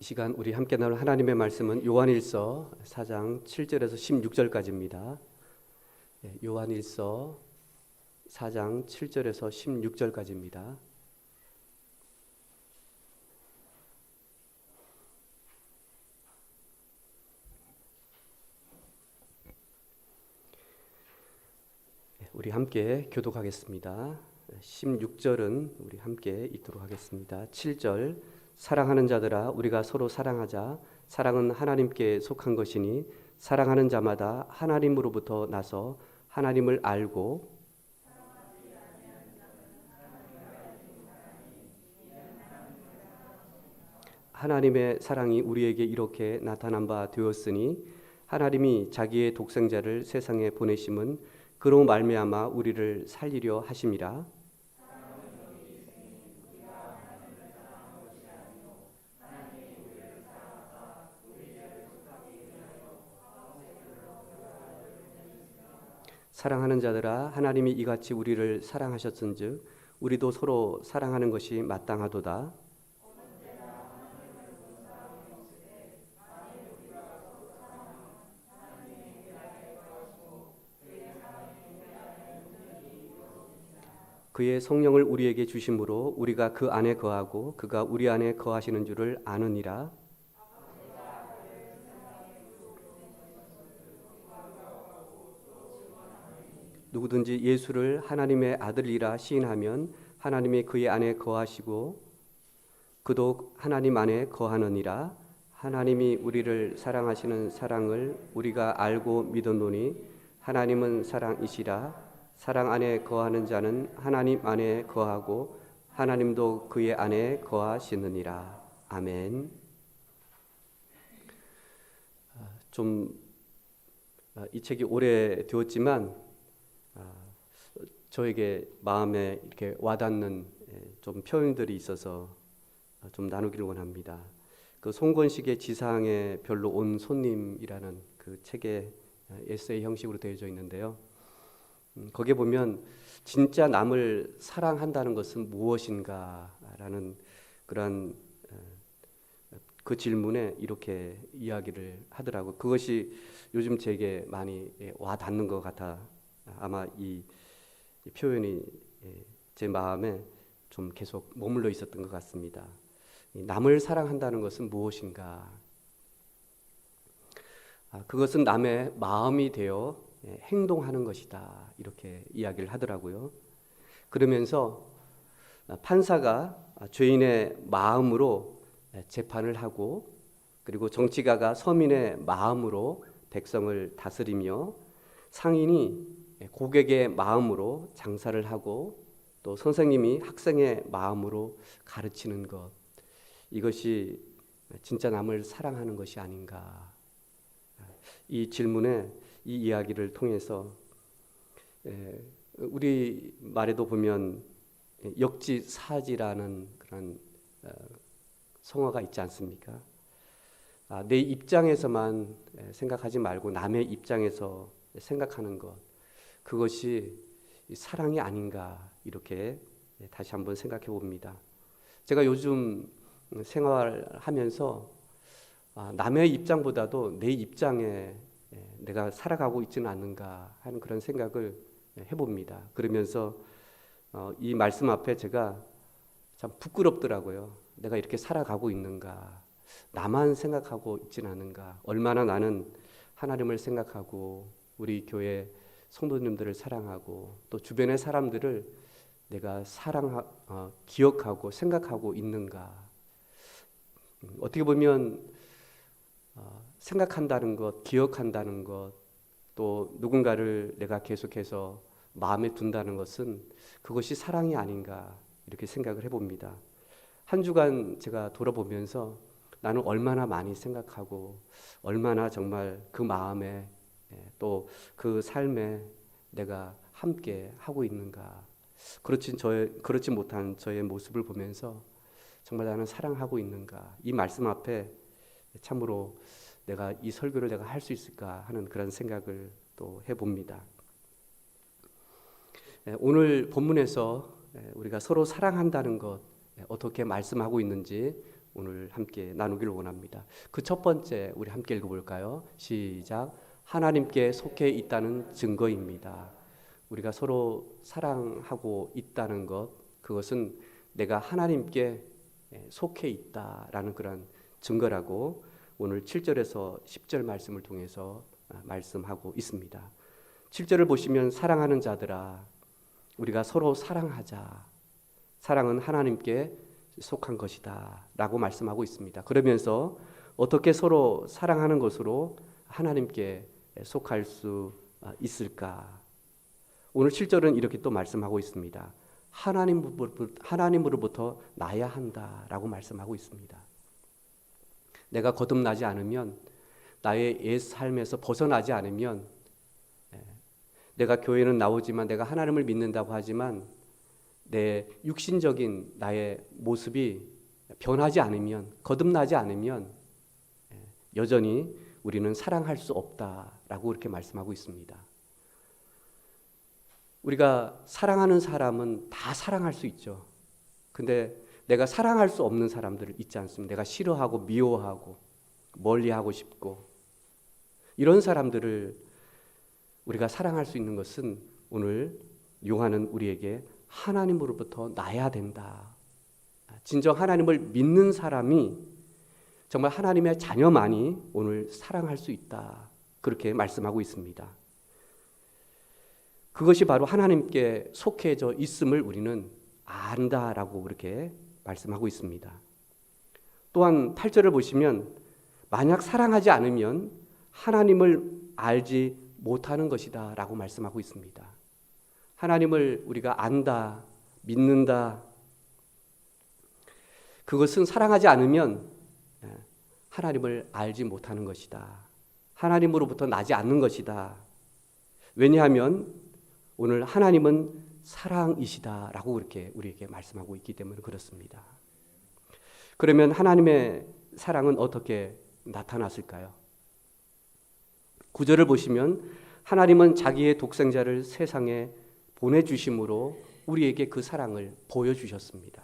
시간 우리 함께 나눌 하나님의 말씀은 요한일서 4장 7절에서 16절까지입니다. 요한일서 4장 7절에서 16절까지입니다. 우리 함께 교독하겠습니다. 16절은 우리 함께 읽도록 하겠습니다. 7절 사랑하는 자들아 우리가 서로 사랑하자. 사랑은 하나님께 속한 것이니 사랑하는 자마다 하나님으로부터 나서 하나님을 알고 하나님의 사랑이 우리에게 이렇게 나타난 바 되었으니 하나님이 자기의 독생자를 세상에 보내심은 그로 말미암아 우리를 살리려 하심이라. 사랑하는 자들아 하나님이 이같이 우리를 사랑하셨은즉 우리도 서로 사랑하는 것이 마땅하도다. 그의 성령을 우리에게 주심으로 우리가 그 안에 거하고 그가 우리 안에 거하시는 줄을 아느니라. 누구든지 예수를 하나님의 아들이라 시인하면 하나님이 그의 안에 거하시고 그도 하나님 안에 거하느니라. 하나님이 우리를 사랑하시는 사랑을 우리가 알고 믿었노니 하나님은 사랑이시라. 사랑 안에 거하는 자는 하나님 안에 거하고 하나님도 그의 안에 거하시느니라. 아멘. 이 책이 오래되었지만 저에게 마음에 이렇게 와닿는 좀 표현들이 있어서 좀 나누기를 원합니다. 그 송건식의 지상에 별로 온 손님이라는 그 책에 에세이 형식으로 되어져 있는데요. 거기에 보면 진짜 남을 사랑한다는 것은 무엇인가라는 그런 그 질문에 이렇게 이야기를 하더라고요. 그것이 요즘 제게 많이 와닿는 것 같아 아마 이 표현이 제 마음에 좀 계속 머물러 있었던 것 같습니다. 남을 사랑한다는 것은 무엇인가? 그것은 남의 마음이 되어 행동하는 것이다. 이렇게 이야기를 하더라고요. 그러면서 판사가 죄인의 마음으로 재판을 하고 그리고 정치가가 서민의 마음으로 백성을 다스리며 상인이 고객의 마음으로 장사를 하고 또 선생님이 학생의 마음으로 가르치는 것, 이것이 진짜 남을 사랑하는 것이 아닌가. 이 질문에 이 이야기를 통해서 우리 말에도 보면 역지사지라는 그런 성어가 있지 않습니까? 내 입장에서만 생각하지 말고 남의 입장에서 생각하는 것, 그것이 사랑이 아닌가 이렇게 다시 한번 생각해 봅니다. 제가 요즘 생활하면서 남의 입장보다도 내 입장에 내가 살아가고 있지는 않는가 하는 그런 생각을 해봅니다. 그러면서 이 말씀 앞에 제가 참 부끄럽더라고요. 내가 이렇게 살아가고 있는가, 나만 생각하고 있지는 않은가, 얼마나 나는 하나님을 생각하고 우리 교회 성도님들을 사랑하고 또 주변의 사람들을 내가 기억하고 생각하고 있는가. 어떻게 보면 생각한다는 것, 기억한다는 것, 또 누군가를 내가 계속해서 마음에 둔다는 것은 그것이 사랑이 아닌가 이렇게 생각을 해봅니다. 한 주간 제가 돌아보면서 나는 얼마나 많이 생각하고 얼마나 정말 그 마음에 또 그 삶에 내가 함께 하고 있는가. 그렇지 못한 저의 모습을 보면서 정말 나는 사랑하고 있는가. 이 말씀 앞에 참으로 내가 이 설교를 내가 할 수 있을까 하는 그런 생각을 또 해봅니다. 오늘 본문에서 우리가 서로 사랑한다는 것 어떻게 말씀하고 있는지 오늘 함께 나누기를 원합니다. 그 첫 번째 우리 함께 읽어볼까요? 시작. 하나님께 속해 있다는 증거입니다. 우리가 서로 사랑하고 있다는 것, 그것은 내가 하나님께 속해 있다라는 그런 증거라고 오늘 7절에서 10절 말씀을 통해서 말씀하고 있습니다. 7절을 보시면 사랑하는 자들아 우리가 서로 사랑하자. 사랑은 하나님께 속한 것이다 라고 말씀하고 있습니다. 그러면서 어떻게 서로 사랑하는 것으로 하나님께 속할 수 있을까? 오늘 7절은 이렇게 또 말씀하고 있습니다. 하나님으로부터 나야 한다라고 말씀하고 있습니다. 내가 거듭나지 않으면, 나의 옛 삶에서 벗어나지 않으면, 내가 교회는 나오지만 내가 하나님을 믿는다고 하지만 내 육신적인 나의 모습이 변하지 않으면, 거듭나지 않으면 여전히 우리는 사랑할 수 없다라고 이렇게 말씀하고 있습니다. 우리가 사랑하는 사람은 다 사랑할 수 있죠. 근데 내가 사랑할 수 없는 사람들 있지 않습니까? 내가 싫어하고 미워하고 멀리하고 싶고 이런 사람들을 우리가 사랑할 수 있는 것은 오늘 요한은 우리에게 하나님으로부터 나야 된다. 진정 하나님을 믿는 사람이 정말 하나님의 자녀만이 오늘 사랑할 수 있다. 그렇게 말씀하고 있습니다. 그것이 바로 하나님께 속해져 있음을 우리는 안다라고 그렇게 말씀하고 있습니다. 또한 8절을 보시면 만약 사랑하지 않으면 하나님을 알지 못하는 것이다 라고 말씀하고 있습니다. 하나님을 우리가 안다, 믿는다, 그것은 사랑하지 않으면 하나님을 알지 못하는 것이다. 하나님으로부터 나지 않는 것이다. 왜냐하면 오늘 하나님은 사랑이시다라고 그렇게 우리에게 말씀하고 있기 때문에 그렇습니다. 그러면 하나님의 사랑은 어떻게 나타났을까요? 9절을 보시면 하나님은 자기의 독생자를 세상에 보내주심으로 우리에게 그 사랑을 보여주셨습니다.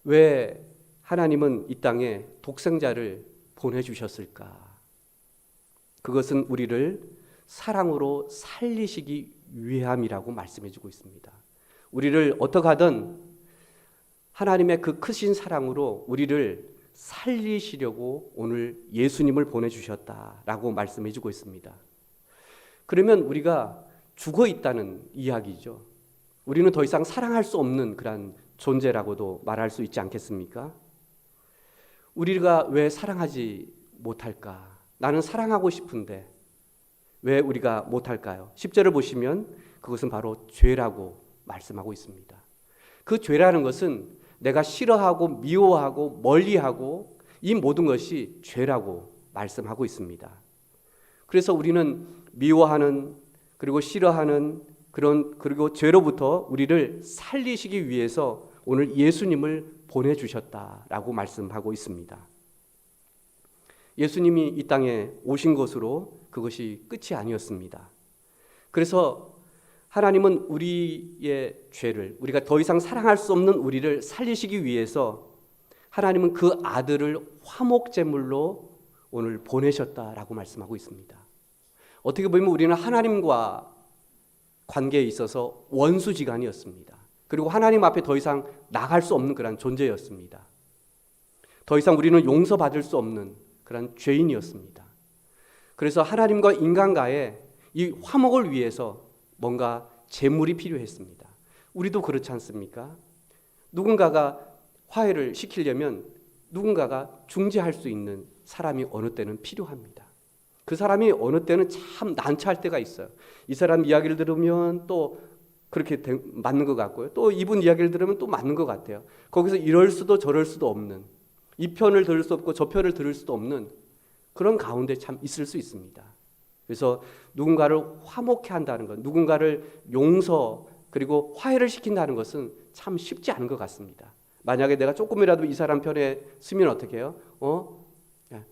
왜 하나님은 이 땅에 독생자를 보내주셨을까? 그것은 우리를 사랑으로 살리시기 위함이라고 말씀해주고 있습니다. 우리를 어떻게 하든 하나님의 그 크신 사랑으로 우리를 살리시려고 오늘 예수님을 보내주셨다라고 말씀해주고 있습니다. 그러면 우리가 죽어 있다는 이야기죠. 우리는 더 이상 사랑할 수 없는 그런 존재라고도 말할 수 있지 않겠습니까? 우리가 왜 사랑하지 못할까? 나는 사랑하고 싶은데 왜 우리가 못할까요? 10절을 보시면 그것은 바로 죄라고 말씀하고 있습니다. 그 죄라는 것은 내가 싫어하고 미워하고 멀리하고 이 모든 것이 죄라고 말씀하고 있습니다. 그래서 우리는 미워하는 그리고 싫어하는 그리고 죄로부터 우리를 살리시기 위해서 오늘 예수님을 보내주셨다라고 말씀하고 있습니다. 예수님이 이 땅에 오신 것으로 그것이 끝이 아니었습니다. 그래서 하나님은 우리의 죄를, 우리가 더 이상 사랑할 수 없는 우리를 살리시기 위해서 하나님은 그 아들을 화목제물로 오늘 보내셨다라고 말씀하고 있습니다. 어떻게 보면 우리는 하나님과 관계에 있어서 원수지간이었습니다. 그리고 하나님 앞에 더 이상 나갈 수 없는 그런 존재였습니다. 더 이상 우리는 용서받을 수 없는 그런 죄인이었습니다. 그래서 하나님과 인간과의 이 화목을 위해서 뭔가 제물이 필요했습니다. 우리도 그렇지 않습니까? 누군가가 화해를 시키려면 누군가가 중재할 수 있는 사람이 어느 때는 필요합니다. 그 사람이 어느 때는 참 난처할 때가 있어요. 이 사람 이야기를 들으면 또 그렇게 맞는 것 같고요. 또 이분 이야기를 들으면 또 맞는 것 같아요. 거기서 이럴 수도 저럴 수도 없는, 이 편을 들을 수 없고 저 편을 들을 수도 없는 그런 가운데 참 있을 수 있습니다. 그래서 누군가를 화목케 한다는 것, 누군가를 용서 그리고 화해를 시킨다는 것은 참 쉽지 않은 것 같습니다. 만약에 내가 조금이라도 이 사람 편에 서면 어떻게 해요?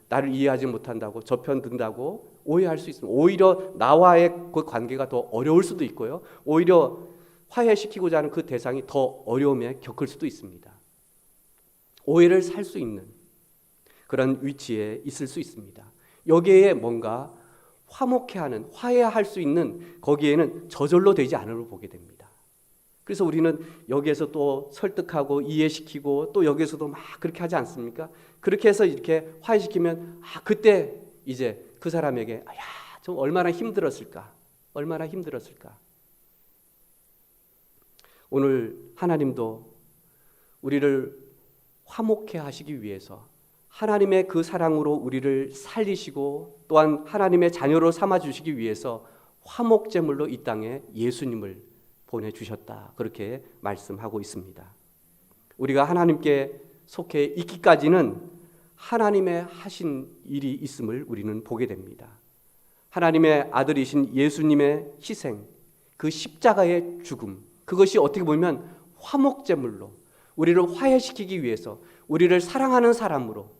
나를 이해하지 못한다고 저 편 든다고 오해할 수 있습니다. 오히려 나와의 그 관계가 더 어려울 수도 있고요. 오히려 화해시키고자 하는 그 대상이 더 어려움에 겪을 수도 있습니다. 오해를 살 수 있는 그런 위치에 있을 수 있습니다. 여기에 뭔가 화목해하는, 화해할 수 있는 거기에는 저절로 되지 않음을 보게 됩니다. 그래서 우리는 여기에서 또 설득하고 이해시키고 또 여기에서도 막 그렇게 하지 않습니까? 그렇게 해서 이렇게 화해시키면 그때 이제 그 사람에게 좀 얼마나 힘들었을까? 얼마나 힘들었을까? 오늘 하나님도 우리를 화목해 하시기 위해서 하나님의 그 사랑으로 우리를 살리시고 또한 하나님의 자녀로 삼아주시기 위해서 화목제물로 이 땅에 예수님을 보내주셨다. 그렇게 말씀하고 있습니다. 우리가 하나님께 속해 있기까지는 하나님의 하신 일이 있음을 우리는 보게 됩니다. 하나님의 아들이신 예수님의 희생, 그 십자가의 죽음, 그것이 어떻게 보면 화목제물로 우리를 화해시키기 위해서 우리를 사랑하는 사람으로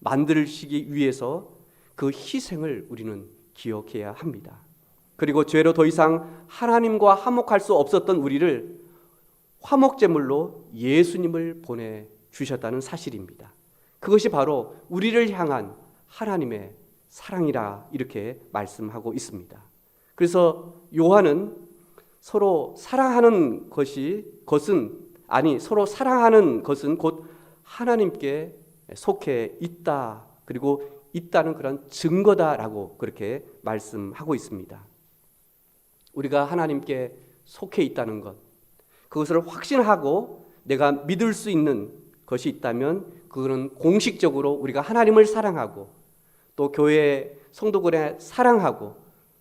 만들시기 위해서 그 희생을 우리는 기억해야 합니다. 그리고 죄로 더 이상 하나님과 화목할 수 없었던 우리를 화목제물로 예수님을 보내주셨다는 사실입니다. 그것이 바로 우리를 향한 하나님의 사랑이라 이렇게 말씀하고 있습니다. 그래서 요한은 서로 사랑하는 서로 사랑하는 것은 곧 하나님께 속해 있다, 그리고 있다는 그런 증거다라고 그렇게 말씀하고 있습니다. 우리가 하나님께 속해 있다는 것, 그것을 확신하고 내가 믿을 수 있는 것이 있다면 그거는 공식적으로 우리가 하나님을 사랑하고 또 교회 성도들을 사랑하고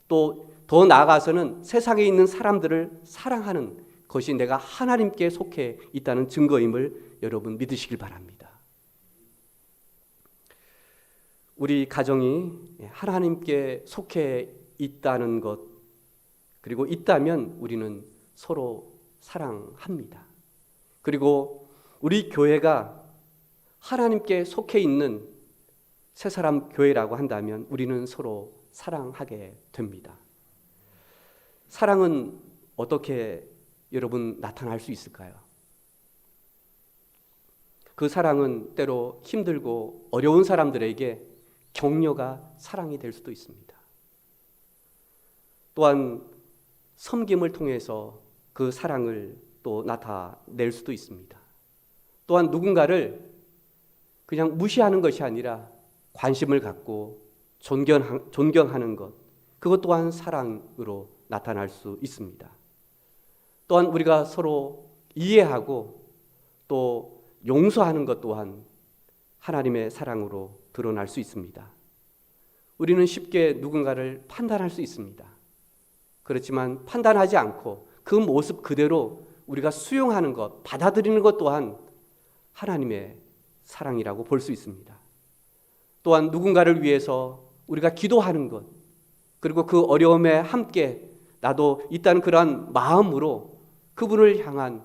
또 더 나아가서는 세상에 있는 사람들을 사랑하는 것이 내가 하나님께 속해 있다는 증거임을 여러분 믿으시길 바랍니다. 우리 가정이 하나님께 속해 있다는 것, 그리고 있다면 우리는 서로 사랑합니다. 그리고 우리 교회가 하나님께 속해 있는 새사람 교회라고 한다면 우리는 서로 사랑하게 됩니다. 사랑은 어떻게 여러분 나타날 수 있을까요? 그 사랑은 때로 힘들고 어려운 사람들에게 격려가 사랑이 될 수도 있습니다. 또한 섬김을 통해서 그 사랑을 또 나타낼 수도 있습니다. 또한 누군가를 그냥 무시하는 것이 아니라 관심을 갖고 존경하는 것, 그것 또한 사랑으로 나타날 수 있습니다. 또한 우리가 서로 이해하고 또 용서하는 것 또한 하나님의 사랑으로 드러날 수 있습니다. 우리는 쉽게 누군가를 판단할 수 있습니다. 그렇지만 판단하지 않고 그 모습 그대로 우리가 수용하는 것, 받아들이는 것 또한 하나님의 사랑이라고 볼 수 있습니다. 또한 누군가를 위해서 우리가 기도하는 것, 그리고 그 어려움에 함께 나도 있다는 그러한 마음으로 그분을 향한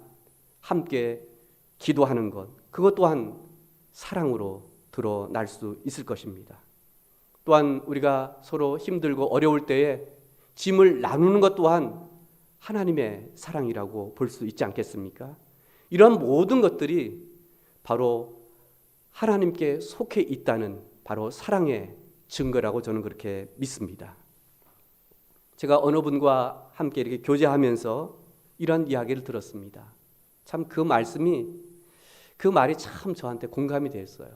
함께 기도하는 것, 그것 또한 사랑으로 드러날 수 있을 것입니다. 또한 우리가 서로 힘들고 어려울 때에 짐을 나누는 것 또한 하나님의 사랑이라고 볼 수 있지 않겠습니까? 이런 모든 것들이 바로 하나님께 속해 있다는 바로 사랑의 증거라고 저는 그렇게 믿습니다. 제가 어느 분과 함께 이렇게 교제하면서 이런 이야기를 들었습니다. 참 그 말이 참 저한테 공감이 됐어요.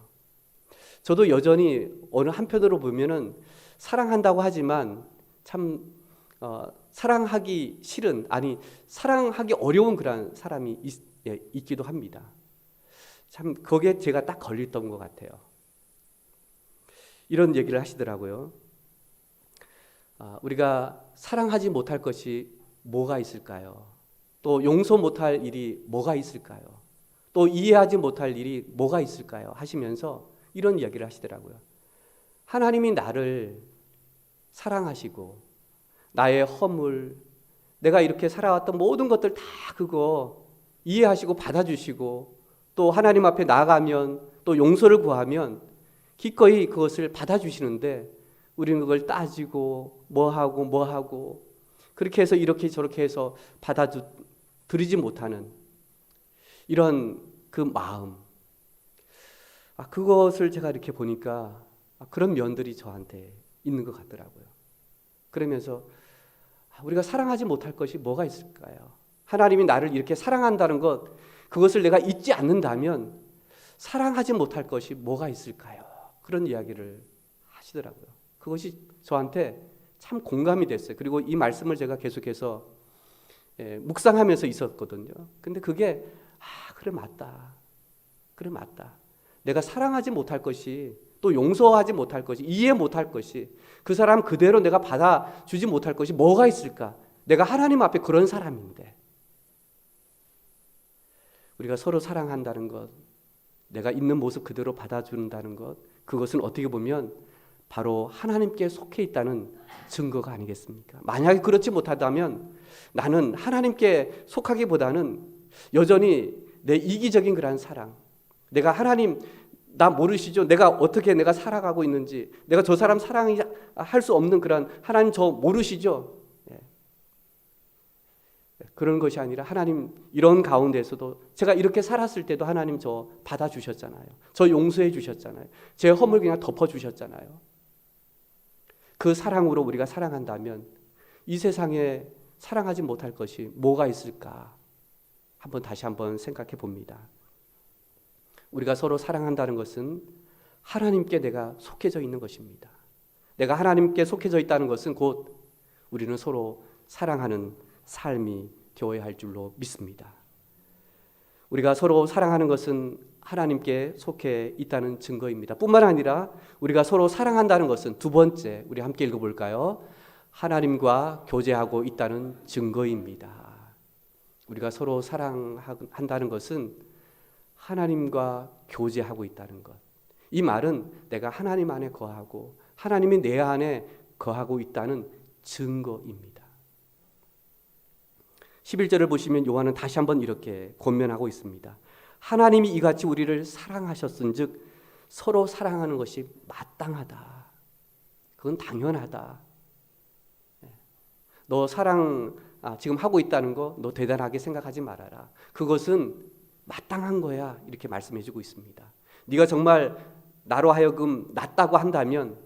저도 여전히 어느 한편으로 보면은 사랑한다고 하지만 참 사랑하기 싫은, 아니 사랑하기 어려운 그런 사람이 있기도 합니다. 참 거기에 제가 딱 걸렸던 것 같아요. 이런 얘기를 하시더라고요. 우리가 사랑하지 못할 것이 뭐가 있을까요? 또 용서 못할 일이 뭐가 있을까요? 또 이해하지 못할 일이 뭐가 있을까요? 하시면서 이런 이야기를 하시더라고요. 하나님이 나를 사랑하시고 나의 허물, 내가 이렇게 살아왔던 모든 것들 다 그거 이해하시고 받아주시고 또 하나님 앞에 나아가면 또 용서를 구하면 기꺼이 그것을 받아주시는데 우리는 그걸 따지고 뭐하고 그렇게 해서 이렇게 저렇게 해서 받아들이지 못하는 이런 그 마음, 그것을 제가 이렇게 보니까 그런 면들이 저한테 있는 것 같더라고요. 그러면서 우리가 사랑하지 못할 것이 뭐가 있을까요? 하나님이 나를 이렇게 사랑한다는 것, 그것을 내가 잊지 않는다면 사랑하지 못할 것이 뭐가 있을까요? 그런 이야기를 하시더라고요. 그것이 저한테 참 공감이 됐어요. 그리고 이 말씀을 제가 계속해서 묵상하면서 있었거든요. 근데 그게 그래 맞다. 그래 맞다. 내가 사랑하지 못할 것이, 또 용서하지 못할 것이, 이해 못할 것이, 그 사람 그대로 내가 받아주지 못할 것이 뭐가 있을까? 내가 하나님 앞에 그런 사람인데. 우리가 서로 사랑한다는 것, 내가 있는 모습 그대로 받아준다는 것, 그것은 어떻게 보면 바로 하나님께 속해 있다는 증거가 아니겠습니까? 만약에 그렇지 못하다면 나는 하나님께 속하기보다는 여전히 내 이기적인 그런 사랑, 내가 하나님 나 모르시죠? 내가 살아가고 있는지, 내가 저 사람 사랑할 수 없는 그런 하나님 저 모르시죠? 그런 것이 아니라 하나님 이런 가운데서도 제가 이렇게 살았을 때도 하나님 저 받아주셨잖아요. 저 용서해 주셨잖아요. 제 허물 그냥 덮어주셨잖아요. 그 사랑으로 우리가 사랑한다면 이 세상에 사랑하지 못할 것이 뭐가 있을까? 다시 한번 생각해 봅니다. 우리가 서로 사랑한다는 것은 하나님께 내가 속해져 있는 것입니다. 내가 하나님께 속해져 있다는 것은 곧 우리는 서로 사랑하는 삶이 되어야 할 줄로 믿습니다. 우리가 서로 사랑하는 것은 하나님께 속해 있다는 증거입니다. 뿐만 아니라 우리가 서로 사랑한다는 것은 두 번째, 우리 함께 읽어볼까요? 하나님과 교제하고 있다는 증거입니다. 우리가 서로 사랑한다는 것은 하나님과 교제하고 있다는 것. 이 말은 내가 하나님 안에 거하고 하나님이 내 안에 거하고 있다는 증거입니다. 11절을 보시면 요한은 다시 한번 이렇게 권면하고 있습니다. 하나님이 이같이 우리를 사랑하셨은즉 서로 사랑하는 것이 마땅하다. 그건 당연하다. 너 사랑 지금 하고 있다는 거 너 대단하게 생각하지 말아라. 그것은 마땅한 거야. 이렇게 말씀해주고 있습니다. 네가 정말 나로 하여금 낫다고 한다면,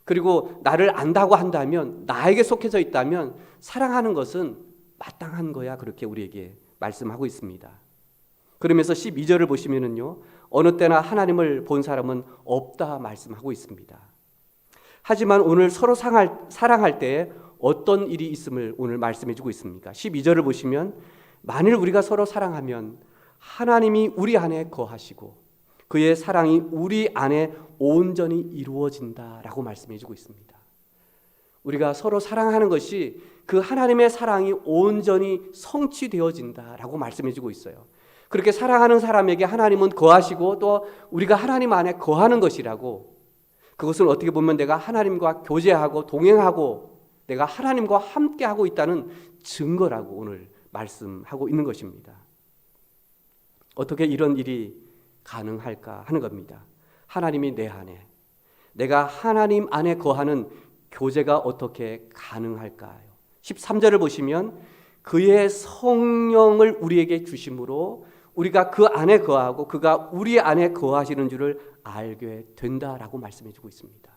그리고 나를 안다고 한다면, 나에게 속해져 있다면 사랑하는 것은 마땅한 거야. 그렇게 우리에게 말씀하고 있습니다. 그러면서 12절을 보시면은요, 어느 때나 하나님을 본 사람은 없다 말씀하고 있습니다. 하지만 오늘 서로 사랑할 때에 어떤 일이 있음을 오늘 말씀해주고 있습니까? 12절을 보시면 만일 우리가 서로 사랑하면 하나님이 우리 안에 거하시고 그의 사랑이 우리 안에 온전히 이루어진다라고 말씀해주고 있습니다. 우리가 서로 사랑하는 것이 그 하나님의 사랑이 온전히 성취되어진다라고 말씀해주고 있어요. 그렇게 사랑하는 사람에게 하나님은 거하시고 또 우리가 하나님 안에 거하는 것이라고, 그것은 어떻게 보면 내가 하나님과 교제하고 동행하고 내가 하나님과 함께하고 있다는 증거라고 오늘 말씀하고 있는 것입니다. 어떻게 이런 일이 가능할까 하는 겁니다. 하나님이 내 안에, 내가 하나님 안에 거하는 교제가 어떻게 가능할까요? 13절을 보시면 그의 성령을 우리에게 주심으로 우리가 그 안에 거하고 그가 우리 안에 거하시는 줄을 알게 된다라고 말씀해주고 있습니다.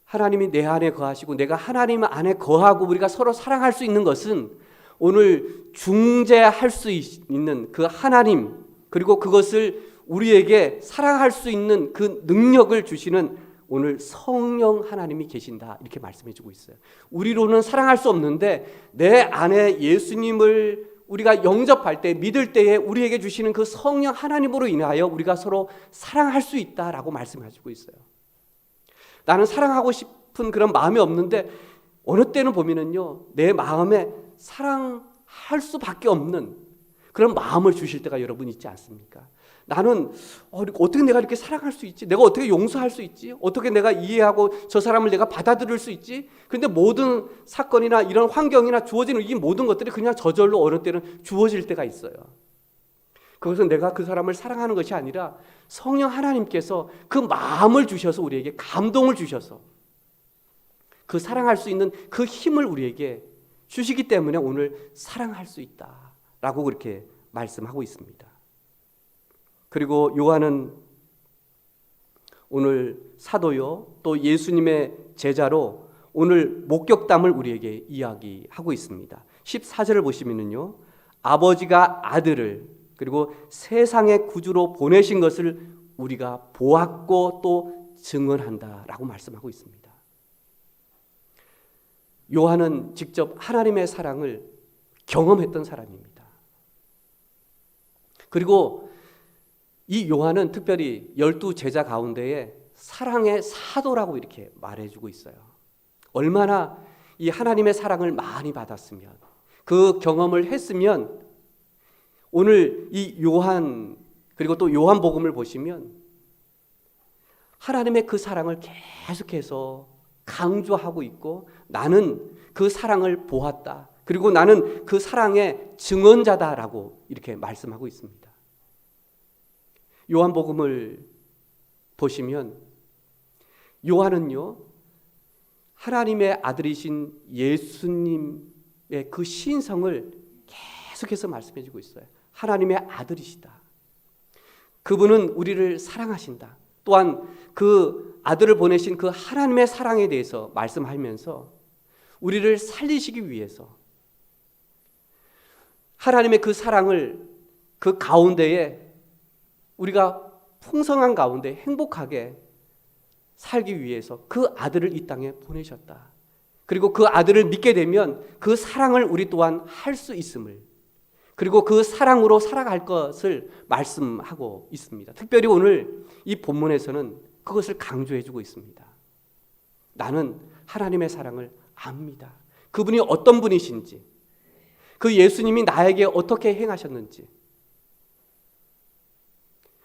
하나님이 내 안에 거하시고 내가 하나님 안에 거하고 우리가 서로 사랑할 수 있는 것은 오늘 중재할 수 있는 그 하나님, 그리고 그것을 우리에게 사랑할 수 있는 그 능력을 주시는 오늘 성령 하나님이 계신다, 이렇게 말씀해주고 있어요. 우리로는 사랑할 수 없는데 내 안에 예수님을 우리가 영접할 때, 믿을 때에 우리에게 주시는 그 성령 하나님으로 인하여 우리가 서로 사랑할 수 있다라고 말씀해주고 있어요. 나는 사랑하고 싶은 그런 마음이 없는데 어느 때는 보면은요, 내 마음에 사랑할 수밖에 없는 그런 마음을 주실 때가 여러분 있지 않습니까? 나는 어떻게 내가 이렇게 사랑할 수 있지? 내가 어떻게 용서할 수 있지? 어떻게 내가 이해하고 저 사람을 내가 받아들일 수 있지? 근데 모든 사건이나 이런 환경이나 주어지는 이 모든 것들이 그냥 저절로 어느 때는 주어질 때가 있어요. 그것은 내가 그 사람을 사랑하는 것이 아니라 성령 하나님께서 그 마음을 주셔서 우리에게 감동을 주셔서 그 사랑할 수 있는 그 힘을 우리에게 주시기 때문에 오늘 사랑할 수 있다라고 그렇게 말씀하고 있습니다. 그리고 요한은 오늘 사도요 또 예수님의 제자로 오늘 목격담을 우리에게 이야기하고 있습니다. 14절을 보시면요, 아버지가 아들을 그리고 세상의 구주로 보내신 것을 우리가 보았고 또 증언한다라고 말씀하고 있습니다. 요한은 직접 하나님의 사랑을 경험했던 사람입니다. 그리고 이 요한은 특별히 12 제자 가운데에 사랑의 사도라고 이렇게 말해주고 있어요. 얼마나 이 하나님의 사랑을 많이 받았으면, 그 경험을 했으면 오늘 이 요한 그리고 또 요한복음을 보시면 하나님의 그 사랑을 계속해서 강조하고 있고, 나는 그 사랑을 보았다, 그리고 나는 그 사랑의 증언자다라고 이렇게 말씀하고 있습니다. 요한복음을 보시면 요한은요, 하나님의 아들이신 예수님의 그 신성을 계속해서 말씀해 주고 있어요. 하나님의 아들이시다. 그분은 우리를 사랑하신다. 또한 그 아들을 보내신 그 하나님의 사랑에 대해서 말씀하면서 우리를 살리시기 위해서 하나님의 그 사랑을 그 가운데에 우리가 풍성한 가운데 행복하게 살기 위해서 그 아들을 이 땅에 보내셨다. 그리고 그 아들을 믿게 되면 그 사랑을 우리 또한 할 수 있음을, 그리고 그 사랑으로 살아갈 것을 말씀하고 있습니다. 특별히 오늘 이 본문에서는 그것을 강조해 주고 있습니다. 나는 하나님의 사랑을 압니다. 그분이 어떤 분이신지, 그 예수님이 나에게 어떻게 행하셨는지,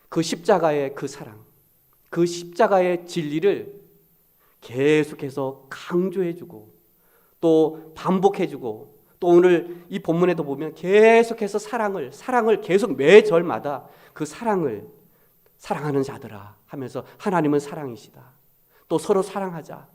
그 십자가의 그 사랑, 그 십자가의 진리를 계속해서 강조해주고 또 반복해주고, 또 오늘 이 본문에도 보면 계속해서 사랑을 계속 매 절마다 그 사랑을, 사랑하는 자들아 하면서 하나님은 사랑이시다, 또 서로 사랑하자,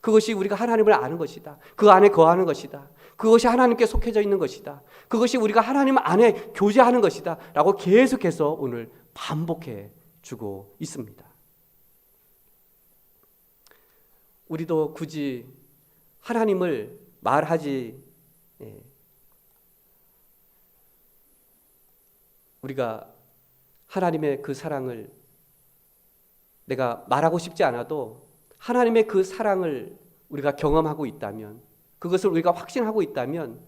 그것이 우리가 하나님을 아는 것이다, 그 안에 거하는 것이다, 그것이 하나님께 속해져 있는 것이다, 그것이 우리가 하나님 안에 교제하는 것이다 라고 계속해서 오늘 반복해 주고 있습니다. 우리도 굳이 하나님을 말하지, 우리가 하나님의 그 사랑을 내가 말하고 싶지 않아도 하나님의 그 사랑을 우리가 경험하고 있다면, 그것을 우리가 확신하고 있다면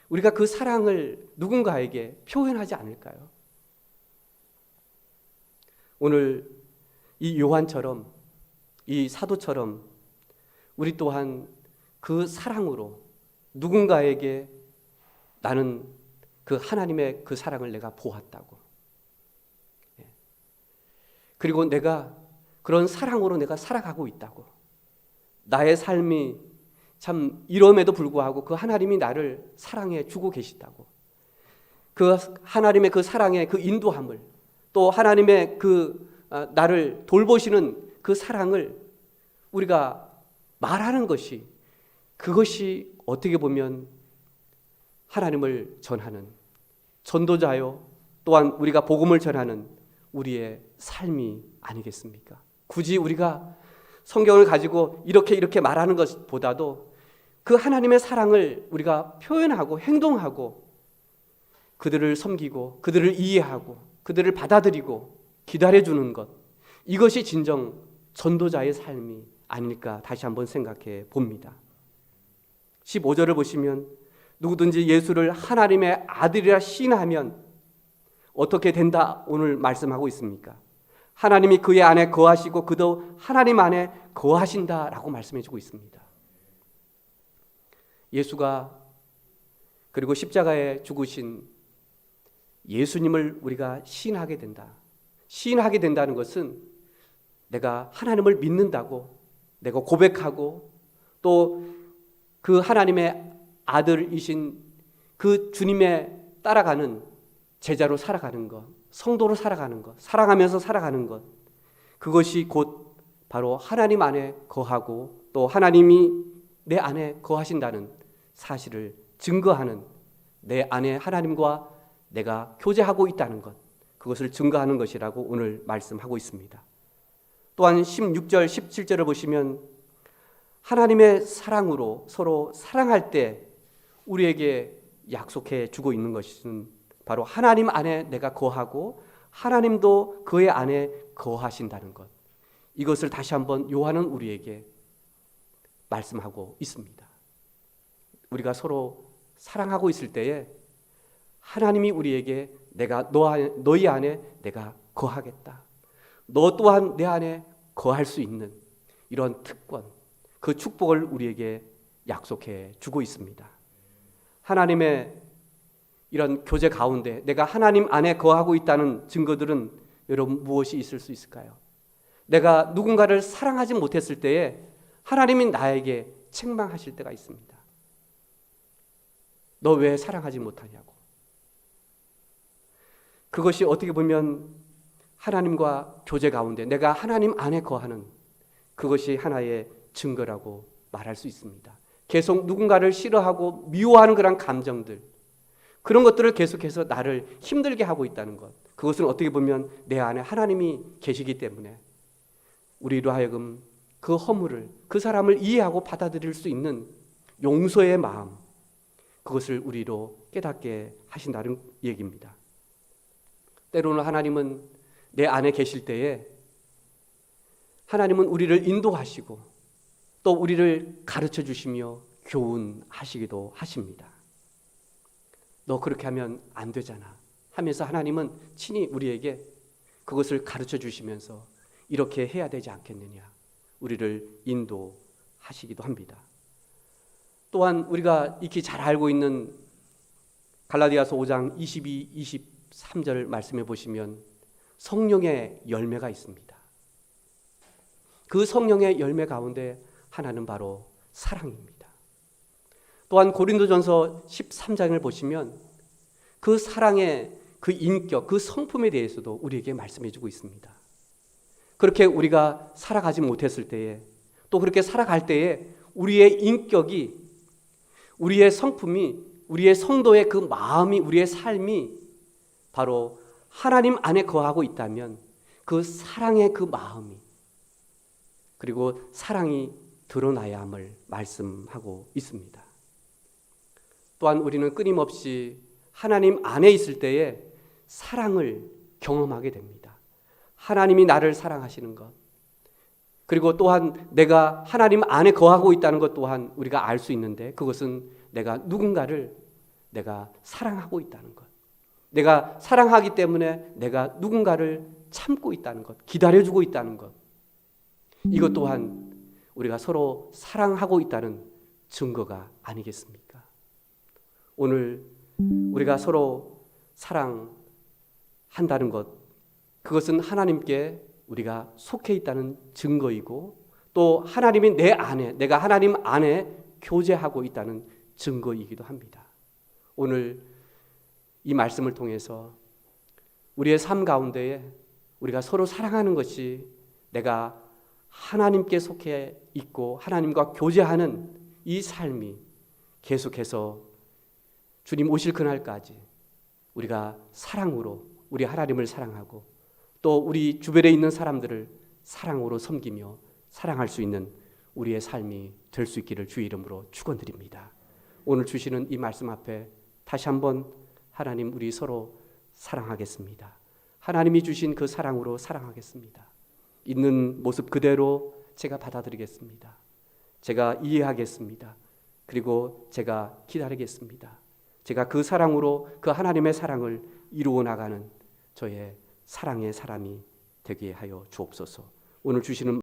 우리가 그 사랑을 누군가에게 표현하지 않을까요? 오늘 이 요한처럼, 이 사도처럼 우리 또한 그 사랑으로 누군가에게 나는 그 하나님의 그 사랑을 내가 보았다고, 그리고 내가 그런 사랑으로 내가 살아가고 있다고, 나의 삶이 참 이럼에도 불구하고 그 하나님이 나를 사랑해 주고 계시다고, 그 하나님의 그 사랑의 그 인도함을, 또 하나님의 그 나를 돌보시는 그 사랑을 우리가 말하는 것이, 그것이 어떻게 보면 하나님을 전하는 전도자요, 또한 우리가 복음을 전하는 우리의 삶이 아니겠습니까? 굳이 우리가 성경을 가지고 이렇게 말하는 것보다도 그 하나님의 사랑을 우리가 표현하고 행동하고 그들을 섬기고 그들을 이해하고 그들을 받아들이고 기다려주는 것, 이것이 진정 전도자의 삶이 아닐까 다시 한번 생각해 봅니다. 15절을 보시면 누구든지 예수를 하나님의 아들이라 시인하면 어떻게 된다 오늘 말씀하고 있습니까? 하나님이 그의 안에 거하시고 그도 하나님 안에 거하신다라고 말씀해 주고 있습니다. 예수가 그리고 십자가에 죽으신 예수님을 우리가 시인하게 된다. 시인하게 된다는 것은 내가 하나님을 믿는다고 내가 고백하고 또 그 하나님의 아들이신 그 주님의 따라가는 제자로 살아가는 것, 성도로 살아가는 것, 사랑하면서 살아가는 것, 그것이 곧 바로 하나님 안에 거하고 또 하나님이 내 안에 거하신다는 사실을 증거하는, 내 안에 하나님과 내가 교제하고 있다는 것, 그것을 증거하는 것이라고 오늘 말씀하고 있습니다. 또한 16절, 17절을 보시면 하나님의 사랑으로 서로 사랑할 때 우리에게 약속해 주고 있는 것은 바로 하나님 안에 내가 거하고 하나님도 그의 안에 거하신다는 것. 이것을 다시 한번 요한은 우리에게 말씀하고 있습니다. 우리가 서로 사랑하고 있을 때에 하나님이 우리에게 내가 너희 안에 내가 거하겠다. 너 또한 내 안에 거할 수 있는 이런 특권, 그 축복을 우리에게 약속해 주고 있습니다. 하나님의 이런 교제 가운데 내가 하나님 안에 거하고 있다는 증거들은 여러분 무엇이 있을 수 있을까요? 내가 누군가를 사랑하지 못했을 때에 하나님이 나에게 책망하실 때가 있습니다. 너 왜 사랑하지 못하냐고. 그것이 어떻게 보면 하나님과 교제 가운데 내가 하나님 안에 거하는 그것이 하나의 증거라고 말할 수 있습니다. 계속 누군가를 싫어하고 미워하는 그런 감정들, 그런 것들을 계속해서 나를 힘들게 하고 있다는 것, 그것은 어떻게 보면 내 안에 하나님이 계시기 때문에 우리로 하여금 그 허물을, 그 사람을 이해하고 받아들일 수 있는 용서의 마음, 그것을 우리로 깨닫게 하신다는 얘기입니다. 때로는 하나님은 내 안에 계실 때에 하나님은 우리를 인도하시고 또 우리를 가르쳐 주시며 교훈하시기도 하십니다. 너 그렇게 하면 안 되잖아 하면서 하나님은 친히 우리에게 그것을 가르쳐 주시면서 이렇게 해야 되지 않겠느냐 우리를 인도하시기도 합니다. 또한 우리가 익히 잘 알고 있는 갈라디아서 5장 22, 23절 말씀해 보시면 성령의 열매가 있습니다. 그 성령의 열매 가운데 하나는 바로 사랑입니다. 또한 고린도전서 13장을 보시면 그 사랑의 그 인격, 그 성품에 대해서도 우리에게 말씀해 주고 있습니다. 그렇게 우리가 살아가지 못했을 때에 또 그렇게 살아갈 때에 우리의 인격이, 우리의 성품이, 우리의 성도의 그 마음이, 우리의 삶이 바로 하나님 안에 거하고 있다면 그 사랑의 그 마음이 그리고 사랑이 드러나야 함을 말씀하고 있습니다. 또한 우리는 끊임없이 하나님 안에 있을 때에 사랑을 경험하게 됩니다. 하나님이 나를 사랑하시는 것, 그리고 또한 내가 하나님 안에 거하고 있다는 것 또한 우리가 알 수 있는데 그것은 내가 누군가를 내가 사랑하고 있다는 것, 내가 사랑하기 때문에 내가 누군가를 참고 있다는 것, 기다려주고 있다는 것, 이것 또한 우리가 서로 사랑하고 있다는 증거가 아니겠습니까? 오늘 우리가 서로 사랑한다는 것, 그것은 하나님께 우리가 속해 있다는 증거이고 또 하나님이 내 안에, 내가 하나님 안에 교제하고 있다는 증거이기도 합니다. 오늘 이 말씀을 통해서 우리의 삶 가운데에 우리가 서로 사랑하는 것이 내가 하나님께 속해 있고 하나님과 교제하는 이 삶이 계속해서 주님 오실 그날까지 우리가 사랑으로 우리 하나님을 사랑하고 또 우리 주변에 있는 사람들을 사랑으로 섬기며 사랑할 수 있는 우리의 삶이 될 수 있기를 주의 이름으로 축원드립니다. 오늘 주시는 이 말씀 앞에 다시 한번 하나님 우리 서로 사랑하겠습니다. 하나님이 주신 그 사랑으로 사랑하겠습니다. 있는 모습 그대로 제가 받아들이겠습니다. 제가 이해하겠습니다. 그리고 제가 기다리겠습니다. 제가 그 사랑으로 그 하나님의 사랑을 이루어 나가는 저의 사랑의 사람이 되게 하여 주옵소서. 오늘 주시는